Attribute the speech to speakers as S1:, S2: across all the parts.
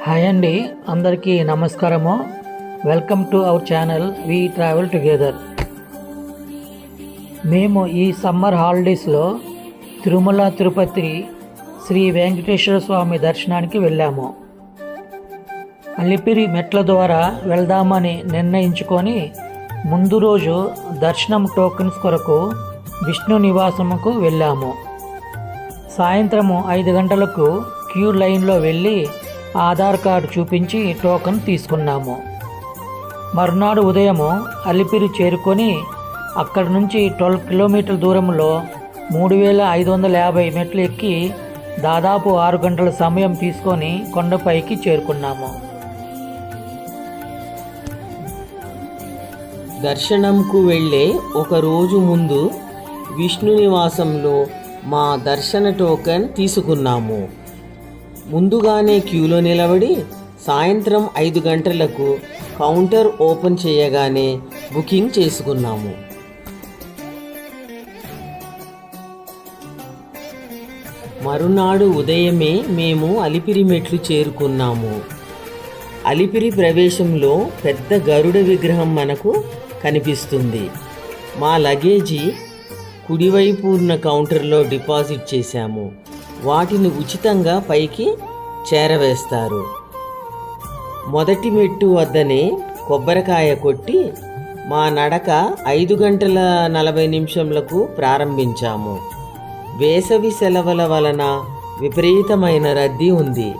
S1: Hi అండి, అందరికీ నమస్కారము. Welcome to our channel we travel together. మేము ఈ సమ్మర్ హాలిడేస్లో తిరుమల తిరుపతి శ్రీ వెంకటేశ్వర స్వామి దర్శనానికి వెళ్ళాము. అలిపిరి మెట్ల ద్వారా వెళ్దామని నిర్ణయించుకొని ముందు రోజు దర్శనం టోకెన్స్ కొరకు విష్ణు నివాసముకు వెళ్ళాము. సాయంత్రము 5 గంటలకు క్యూ లైన్లో వెళ్ళి ఆధార్ కార్డు చూపించి టోకెన్ తీసుకున్నాము. మరునాడు ఉదయము అలిపిరి చేరుకొని అక్కడి నుంచి 12 కిలోమీటర్ల దూరంలో 3550 మెట్లు ఎక్కి దాదాపు 6 గంటల సమయం తీసుకొని కొండపైకి చేరుకున్నాము.
S2: దర్శనంకు వెళ్ళే ఒక రోజు ముందు విష్ణు నివాసంలో మా దర్శన టోకెన్ తీసుకున్నాము. ముందుగానే క్యూలో నిలబడి సాయంత్రం 5 గంటలకు కౌంటర్ ఓపెన్ చేయగానే బుకింగ్ చేసుకున్నాము. మరునాడు ఉదయమే మేము అలిపిరి మెట్లు చేరుకున్నాము. అలిపిరి ప్రవేశంలో పెద్ద గరుడ విగ్రహం మనకు కనిపిస్తుంది. మా లగేజీ కుడివైపు ఉన్న కౌంటర్లో డిపాజిట్ చేశాము. వాటిని ఉచితంగా పైకి చేరవేస్తారు. మొదటి మెట్టు వద్దనే కొబ్బరికాయ కొట్టి మా నడక 5 గంటల 40 నిమిషంలకు ప్రారంభించాము. వేసవి సెలవుల వలన విపరీతమైన రద్దీ ఉంది.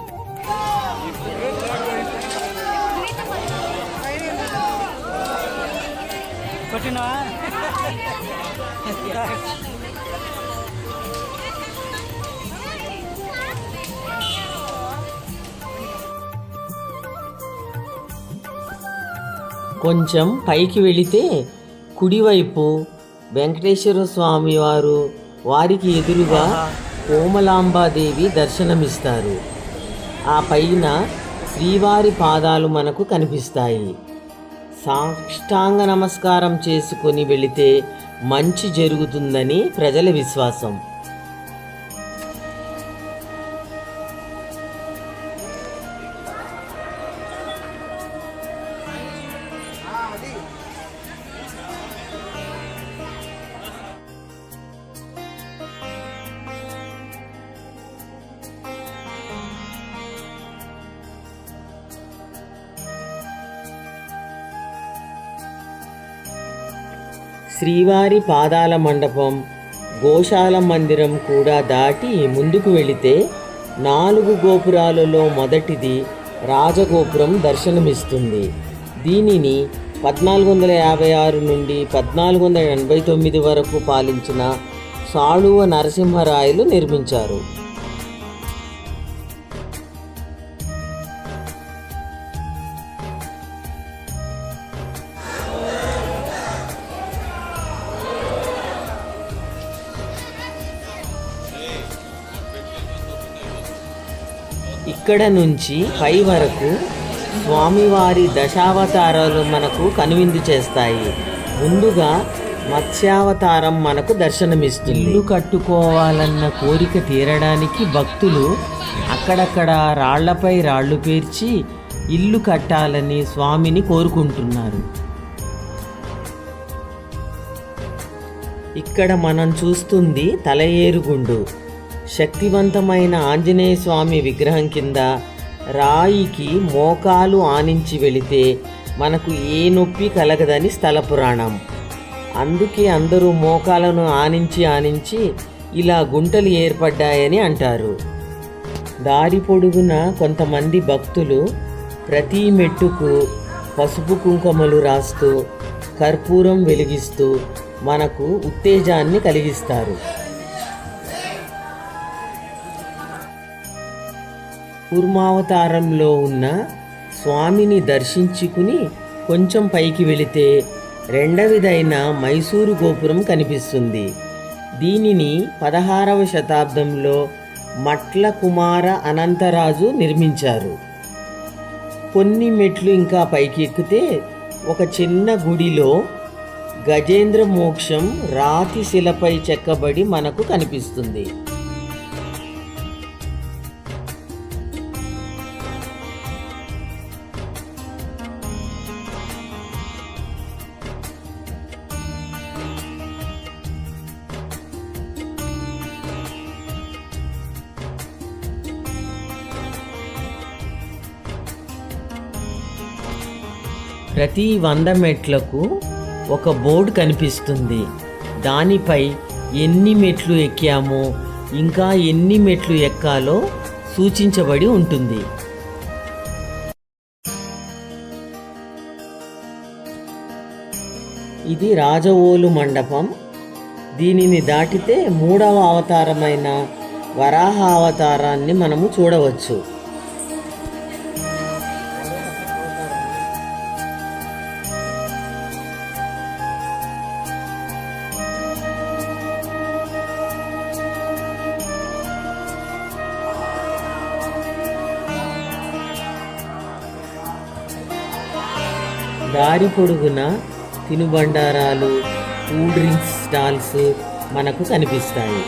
S2: కొంచెం పైకి వెళితే కుడివైపు వెంకటేశ్వర స్వామి వారు, వారికి ఎదురుగా కోమలాంబాదేవి దర్శనమిస్తారు. ఆ పైన శ్రీవారి పాదాలు మనకు కనిపిస్తాయి. సాష్టాంగ నమస్కారం చేసుకొని వెళితే మంచి జరుగుతుందని ప్రజల విశ్వాసం. శ్రీవారి పాదాల మండపం, గోశాల మందిరం కూడా దాటి ముందుకు వెళితే 4 గోపురాలలో మొదటిది రాజగోపురం దర్శనమిస్తుంది. దీనిని 1456 నుండి 1489 వరకు పాలించిన సాళువ నరసింహరాయలు నిర్మించారు. ఇక్కడ నుంచి పై వరకు స్వామివారి దశావతారాలు మనకు కనువిందు చేస్తాయి. ముందుగా మత్స్యావతారం మనకు దర్శనమిస్తుంది. ఇల్లు కట్టుకోవాలన్న కోరిక తీరడానికి భక్తులు అక్కడక్కడ రాళ్లపై రాళ్లు పేర్చి ఇల్లు కట్టాలని స్వామిని కోరుకుంటున్నారు. ఇక్కడ మనం చూస్తుంది తలయేరుగుండు. శక్తివంతమైన ఆంజనేయ స్వామి విగ్రహం కింద రాయికి మోకాలు ఆనించి వెళితే మనకు ఏ నొప్పి కలగదని స్థల పురాణం. అందుకే అందరూ మోకాలను ఆనించి ఇలా గుంటలు ఏర్పడ్డాయని అంటారు. దారి పొడుగున కొంతమంది భక్తులు ప్రతి మెట్టుకు పసుపు కుంకుమలు రాస్తూ కర్పూరం వెలిగిస్తూ మనకు ఉత్తేజాన్ని కలిగిస్తారు. కూర్మావతారంలో ఉన్న స్వామిని దర్శించుకుని కొంచెం పైకి వెళితే రెండవదైన మైసూరు గోపురం కనిపిస్తుంది. దీనిని 16వ శతాబ్దంలో మట్ల కుమార అనంతరాజు నిర్మించారు. కొన్ని మెట్లు ఇంకా పైకి ఎక్కితే ఒక చిన్న గుడిలో గజేంద్ర మోక్షం రాతి శిలపై చెక్కబడి మనకు కనిపిస్తుంది. ప్రతి 100 మెట్లకు ఒక బోర్డు కనిపిస్తుంది. దానిపై ఎన్ని మెట్లు ఎక్కామో ఇంకా ఎన్ని మెట్లు ఎక్కాలో సూచించబడి ఉంటుంది. ఇది రాజవోలు మండపం. దీనిని దాటితే 3వ అవతారమైన వరాహ అవతారాన్ని మనము చూడవచ్చు. దారి పొడుగున తినుబండారాలు, కూల్ డ్రింక్స్ స్టాల్స్ మనకు కనిపిస్తాయి.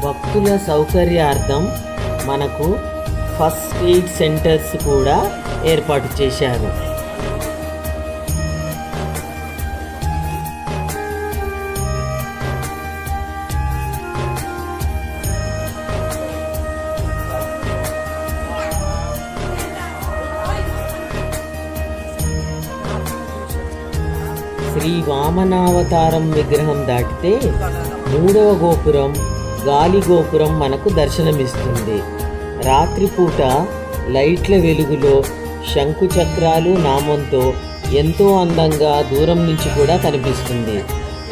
S2: భక్తుల సౌకర్యార్థం మనకు ఫస్ట్ ఎయిడ్ సెంటర్స్ కూడా ఏర్పాటు చేశారు. శ్రీ వామనావతారం విగ్రహం దాటితే 3వ గోపురం గాలి గోపురం మనకు దర్శనమిస్తుంది. రాత్రిపూట లైట్ల వెలుగులో శంకు చక్రాలు నామంతో ఎంతో అందంగా దూరం నుంచి కూడా కనిపిస్తుంది.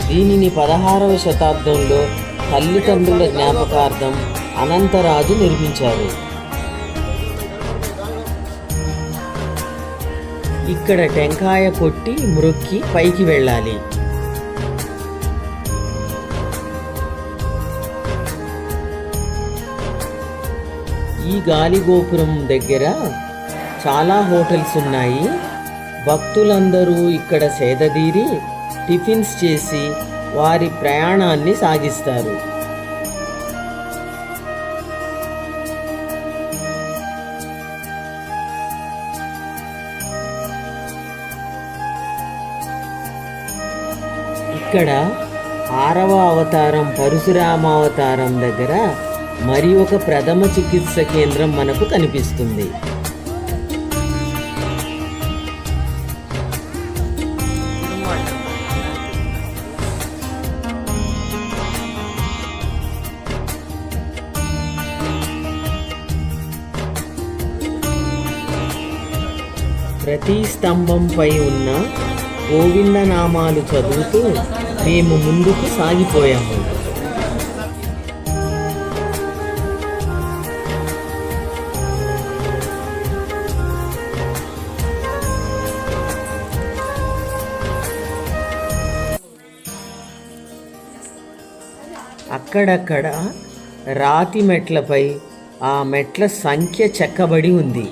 S2: దీనిని 16వ శతాబ్దంలో తల్లిదండ్రుల జ్ఞాపకార్థం అనంతరాజు నిర్మించారు. ఇక్కడ టెంకాయ కొట్టి మ్రొక్కి పైకి వెళ్ళాలి. ఈ గాలి గోపురం దగ్గర చాలా హోటల్స్ ఉన్నాయి. భక్తులందరూ ఇక్కడ సేదదీరి టిఫిన్స్ చేసి వారి ప్రయాణాన్ని సాగిస్తారు. ఇక్కడ 6వ అవతారం పరశురామావతారం దగ్గర మరి ఒక ప్రథమ చికిత్స కేంద్రం మనకు కనిపిస్తుంది. ప్రతి స్తంభంపై ఉన్న గోవిందనామాలు చదువుతూ మేము ముందుకు సాగిపోయాము. అక్కడక్కడ రాతి మెట్లపై ఆ మెట్ల సంఖ్య చెక్కబడి ఉంది.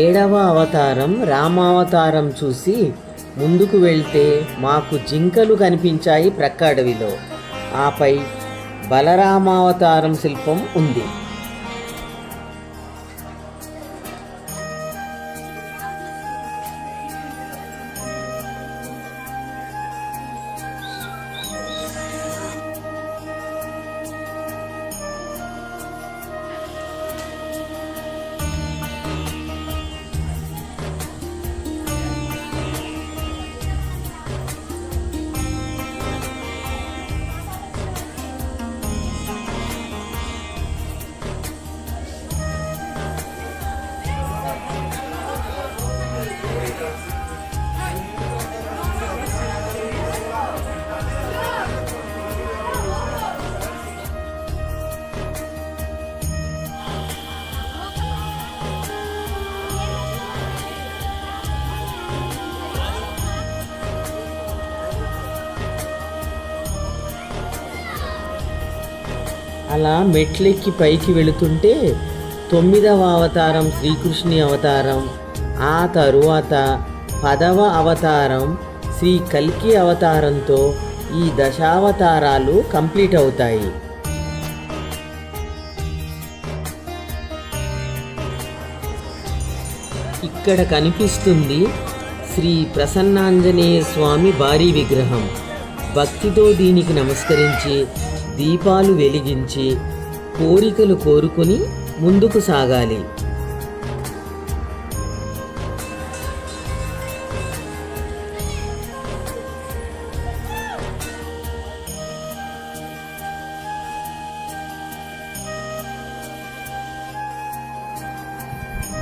S2: ఏడవ అవతారం రామావతారం చూసి ముందుకు వెళ్తే మాకు జింకలు కనిపించాయి ప్రక్క అడవిలో. ఆపై బలరామావతారం శిల్పం ఉంది. అలా మెట్లెక్కి పైకి వెళుతుంటే 9వ అవతారం శ్రీకృష్ణుని అవతారం, ఆ తరువాత 10వ అవతారం శ్రీ కల్కి అవతారంతో ఈ దశావతారాలు కంప్లీట్ అవుతాయి. ఇక్కడ కనిపిస్తుంది శ్రీ ప్రసన్నాంజనేయ స్వామి భారీ విగ్రహం. భక్తితో దీనికి నమస్కరించి దీపాలు వెలిగించి కోరికలు కోరుకుని ముందుకు సాగాలి.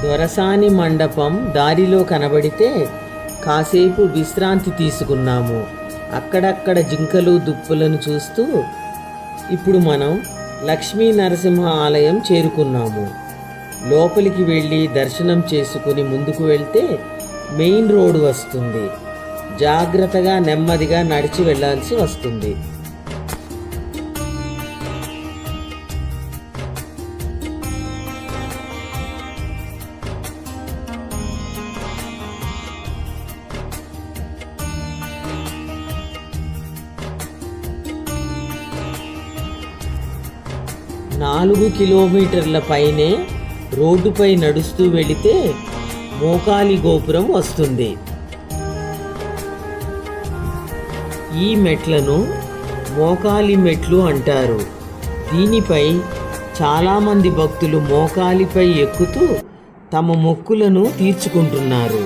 S2: దొరసాని మండపం దారిలో కనబడితే కాసేపు విశ్రాంతి తీసుకున్నాము. అక్కడక్కడ జింకలు దుప్పులను చూస్తూ ఇప్పుడు మనం లక్ష్మీ నరసింహ ఆలయం చేరుకున్నాము. లోపలికి వెళ్ళి దర్శనం చేసుకుని ముందుకు వెళ్తే మెయిన్ రోడ్ వస్తుంది. జాగ్రత్తగా నెమ్మదిగా నడిచి వెళ్ళాల్సి వస్తుంది. నాలుగు కిలోమీటర్ల పైనే రోడ్డుపై నడుస్తూ వెళితే మోకాలి గోపురం వస్తుంది. ఈ మెట్లను మోకాలి మెట్లు అంటారు. దీనిపై చాలామంది భక్తులు మోకాలిపై ఎక్కుతూ తమ మొక్కులను తీర్చుకుంటున్నారు.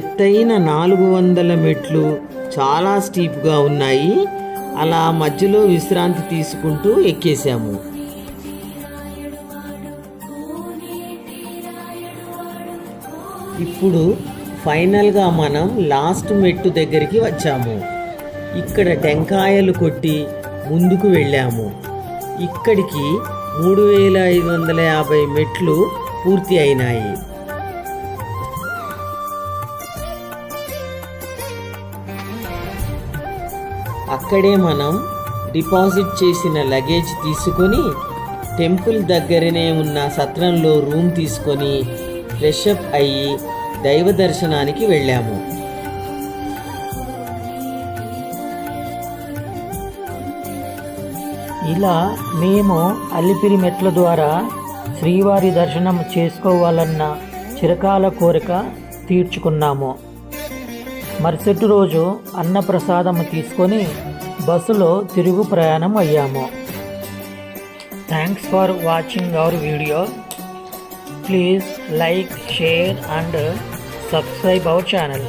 S2: ఎత్తైన 400 మెట్లు చాలా స్టీప్గా ఉన్నాయి. అలా మధ్యలో విశ్రాంతి తీసుకుంటూ ఎక్కేశాము. ఇప్పుడు ఫైనల్గా మనం లాస్ట్ మెట్టు దగ్గరికి వచ్చాము. ఇక్కడ టెంకాయలు కొట్టి ముందుకు వెళ్ళాము. ఇక్కడికి 3550 మెట్లు పూర్తి అయినాయి. అక్కడే మనం డిపాజిట్ చేసిన లగేజ్ తీసుకొని టెంపుల్ దగ్గరనే ఉన్న సత్రంలో రూమ్ తీసుకొని ఫ్రెష్ అప్ అయ్యి దైవ దర్శనానికి వెళ్ళాము.
S1: ఇలా మేము అలిపిరి మెట్ల ద్వారా శ్రీవారి దర్శనం చేసుకోవాలన్న చిరకాల కోరిక తీర్చుకున్నాము. మరుసటి రోజు అన్నప్రసాదము తీసుకొని బస్సులో తిరుగు ప్రయాణం అయ్యాము. Thanks for watching our video. Please like, share and subscribe our channel.